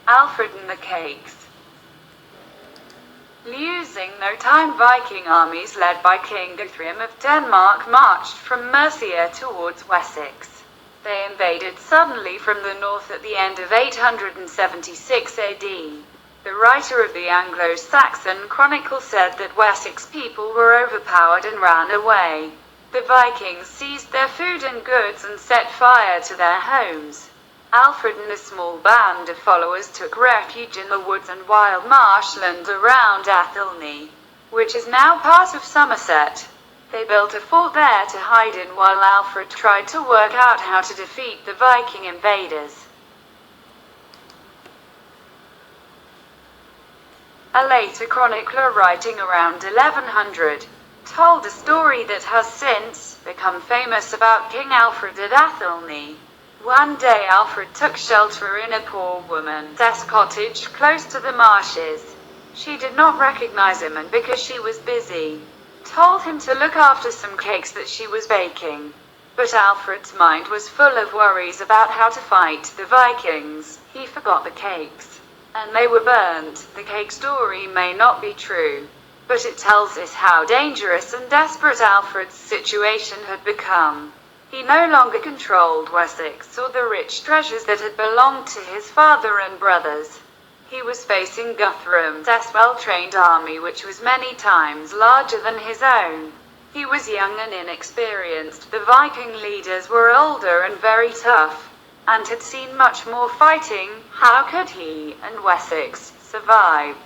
Alfred and the cakes. Losing no time, Viking armies led by King Guthrum of Denmark marched from Mercia towards Wessex. They invaded suddenly from the north at the end of 876 AD. The writer of the Anglo-Saxon Chronicle said that Wessex people were overpowered and ran away. The Vikings seized their food and goods and set fire to their homes. Alfred and a small band of followers took refuge in the woods and wild marshland around Athelney, which is now part of Somerset. They built a fort there to hide in while Alfred tried to work out how to defeat the Viking invaders. A later chronicler writing around 1100 told a story that has since become famous about King Alfred at Athelney. One day Alfred took shelter in a poor woman's cottage close to the marshes. She did not recognize him, and because she was busy, told him to look after some cakes that she was baking. But Alfred's mind was full of worries about how to fight the Vikings. He forgot the cakes, and they were burnt. The cake story may not be true, but it tells us how dangerous and desperate Alfred's situation had become. He no longer controlled Wessex or the rich treasures that had belonged to his father and brothers. He was facing Guthrum's well-trained army, which was many times larger than his own. He was young and inexperienced. The Viking leaders were older and very tough, and had seen much more fighting. How could he and Wessex survive?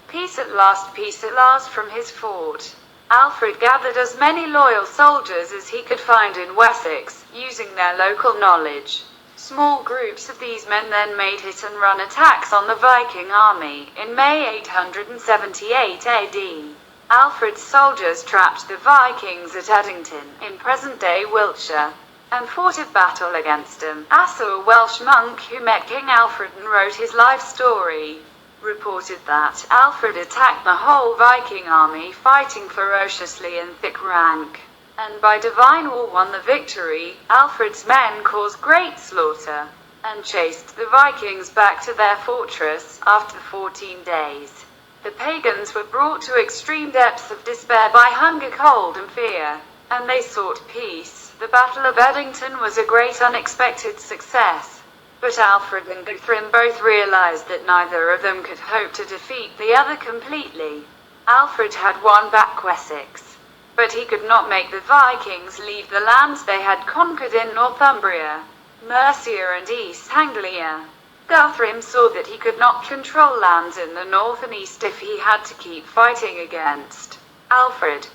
Peace at last from his fort. Alfred gathered as many loyal soldiers as he could find in Wessex, using their local knowledge. Small groups of these men then made hit-and-run attacks on the Viking army. In May 878 AD, Alfred's soldiers trapped the Vikings at Edington, in present-day Wiltshire, and fought a battle against them. Asa, a Welsh monk who met King Alfred and wrote his life story, reported that Alfred attacked the whole Viking army, fighting ferociously in thick rank, and by divine will won the victory. Alfred's men caused great slaughter, and chased the Vikings back to their fortress. After 14 days, the pagans were brought to extreme depths of despair by hunger, cold, and fear, and they sought peace. The Battle of Edington was a great unexpected success. But Alfred and Guthrum both realized that neither of them could hope to defeat the other completely. Alfred had won back Wessex, but he could not make the Vikings leave the lands they had conquered in Northumbria, Mercia and East Anglia. Guthrum saw that he could not control lands in the north and east if he had to keep fighting against Alfred.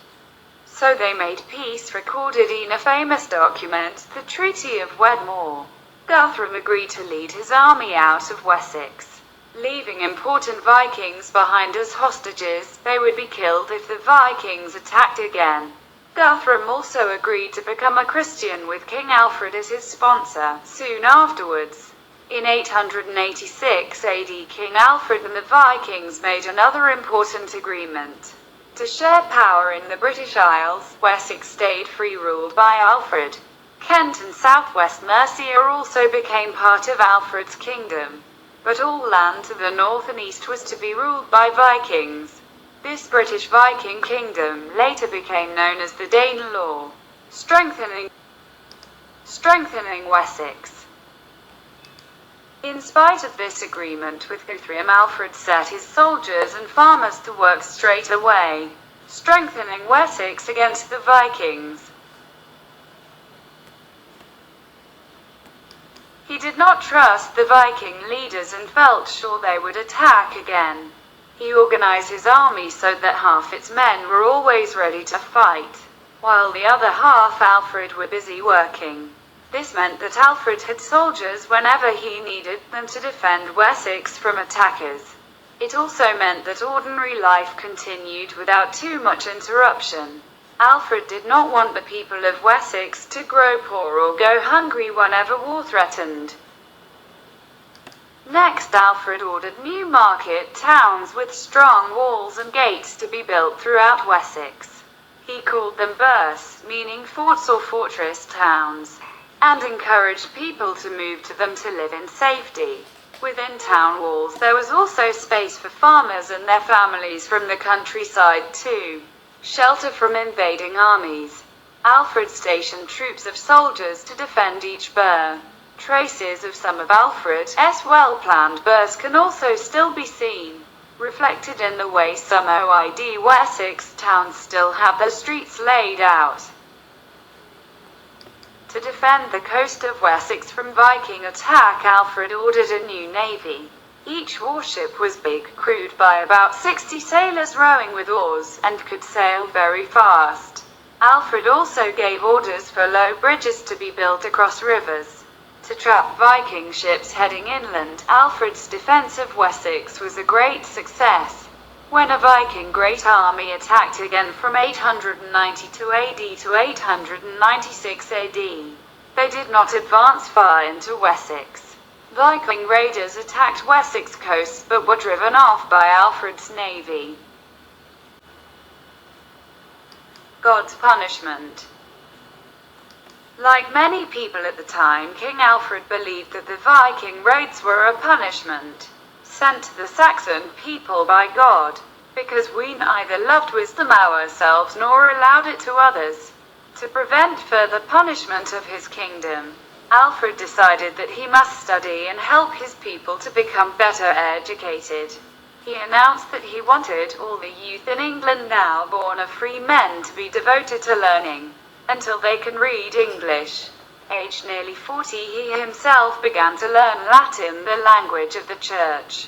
So they made peace, recorded in a famous document, the Treaty of Wedmore. Guthrum agreed to lead his army out of Wessex, leaving important Vikings behind as hostages. They would be killed if the Vikings attacked again. Guthrum also agreed to become a Christian with King Alfred as his sponsor. Soon afterwards, in 886 AD, King Alfred and the Vikings made another important agreement to share power in the British Isles. Wessex stayed free, ruled by Alfred. Kent and southwest Mercia also became part of Alfred's kingdom, but all land to the north and east was to be ruled by Vikings. This British Viking kingdom later became known as the Danelaw, strengthening Wessex. In spite of this agreement with Guthrum, Alfred set his soldiers and farmers to work straight away, strengthening Wessex against the Vikings. He did not trust the Viking leaders and felt sure they would attack again. He organized his army so that half its men were always ready to fight, while the other half, Alfred, were busy working. This meant that Alfred had soldiers whenever he needed them to defend Wessex from attackers. It also meant that ordinary life continued without too much interruption. Alfred did not want the people of Wessex to grow poor or go hungry whenever war threatened. Next, Alfred ordered new market towns with strong walls and gates to be built throughout Wessex. He called them burhs, meaning forts or fortress towns. and encouraged people to move to them to live in safety. Within town walls there was also space for farmers and their families from the countryside to shelter from invading armies. Alfred stationed troops of soldiers to defend each burh. Traces of some of Alfred's well-planned burhs can also still be seen, reflected in the way some old Wessex towns still have their streets laid out. To defend the coast of Wessex from Viking attack, Alfred ordered a new navy. Each warship was big, crewed by about 60 sailors rowing with oars, and could sail very fast. Alfred also gave orders for low bridges to be built across rivers to trap Viking ships heading inland. Alfred's defense of Wessex was a great success. When a Viking great army attacked again from 892 AD to 896 AD, they did not advance far into Wessex. Viking raiders attacked Wessex coast but were driven off by Alfred's navy. God's punishment. Like many people at the time, King Alfred believed that the Viking raids were a punishment sent to the Saxon people by God, because we neither loved wisdom ourselves nor allowed it to others. To prevent further punishment of his kingdom, Alfred decided that he must study and help his people to become better educated. He announced that he wanted all the youth in England now born of free men to be devoted to learning, until they can read English. Aged nearly 40, he himself began to learn Latin, the language of the church.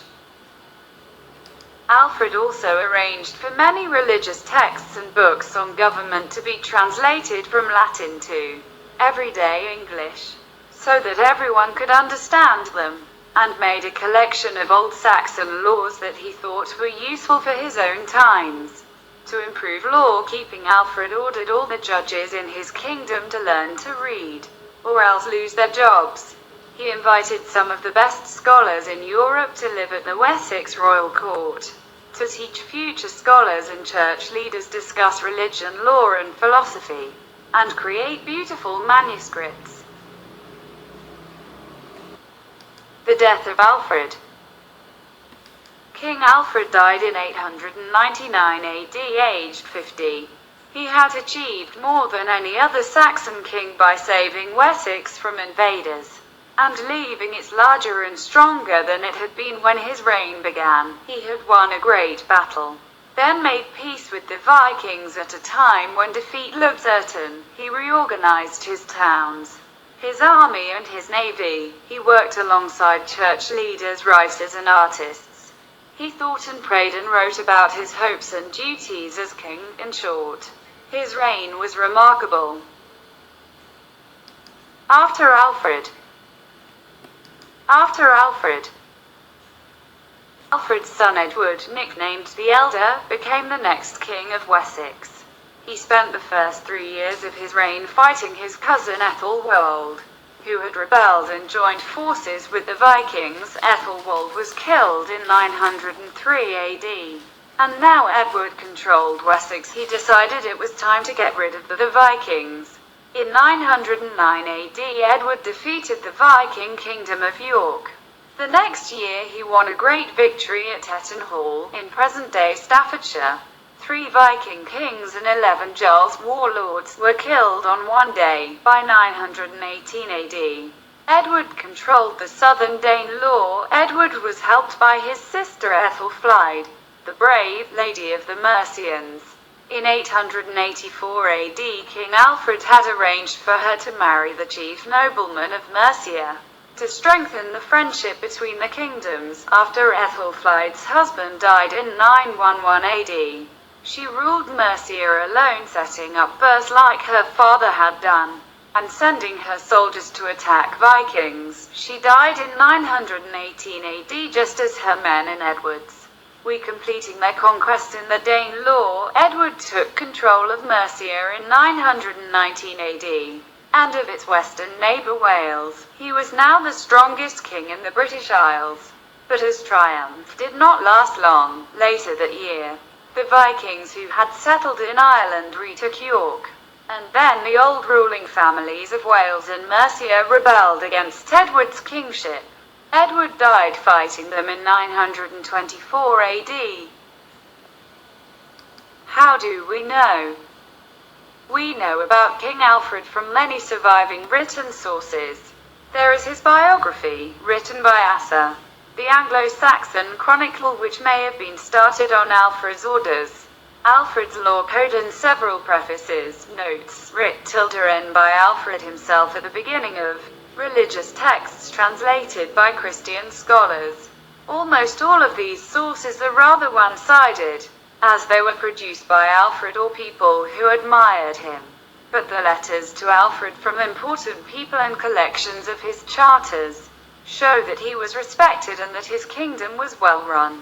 Alfred also arranged for many religious texts and books on government to be translated from Latin to everyday English, so that everyone could understand them, and made a collection of old Saxon laws that he thought were useful for his own times. To improve law-keeping, Alfred ordered all the judges in his kingdom to learn to read, or else lose their jobs. He invited some of the best scholars in Europe to live at the Wessex royal court, to teach future scholars and church leaders discuss religion, law and philosophy, and create beautiful manuscripts. The death of Alfred. King Alfred died in 899 AD, aged 50. He had achieved more than any other Saxon king by saving Wessex from invaders, and leaving it larger and stronger than it had been when his reign began. He had won a great battle, then made peace with the Vikings at a time when defeat looked certain. He reorganized his towns, his army and his navy. He worked alongside church leaders, writers and artists. He thought and prayed and wrote about his hopes and duties as king. In short, his reign was remarkable. After Alfred's son Edward, nicknamed the Elder, became the next king of Wessex. He spent the first 3 years of his reign fighting his cousin Ethelwald, who had rebelled and joined forces with the Vikings. Ethelwald was killed in 903 AD. And now Edward controlled Wessex. He decided it was time to get rid of the Vikings. In 909 AD, Edward defeated the Viking kingdom of York. The next year he won a great victory at Eton Hall, in present-day Staffordshire. 3 Viking kings and 11 Jarls warlords were killed on one day. By 918 AD, Edward controlled the southern Danelaw. Edward was helped by his sister Ethelflaed, the brave Lady of the Mercians. In 884 AD, King Alfred had arranged for her to marry the chief nobleman of Mercia, to strengthen the friendship between the kingdoms. After Ethelflaed's husband died in 911 AD, she ruled Mercia alone, setting up burhs like her father had done, and sending her soldiers to attack Vikings. She died in 918 AD, just as her men in Edward's completing their conquest in the Danelaw. Edward took control of Mercia in 919 AD, and of its western neighbour Wales. He was now the strongest king in the British Isles. But his triumph did not last long. Later that year, the Vikings who had settled in Ireland retook York. And then the old ruling families of Wales and Mercia rebelled against Edward's kingship. Edward died fighting them in 924 AD. How do we know? We know about King Alfred from many surviving written sources. There is his biography, written by Asser, the Anglo-Saxon chronicle, which may have been started on Alfred's orders. Alfred's law code and several prefaces, notes, writ by Alfred himself at the beginning of religious texts translated by Christian scholars. Almost all of these sources are rather one-sided, as they were produced by Alfred or people who admired him. But the letters to Alfred from important people and collections of his charters show that he was respected and that his kingdom was well run.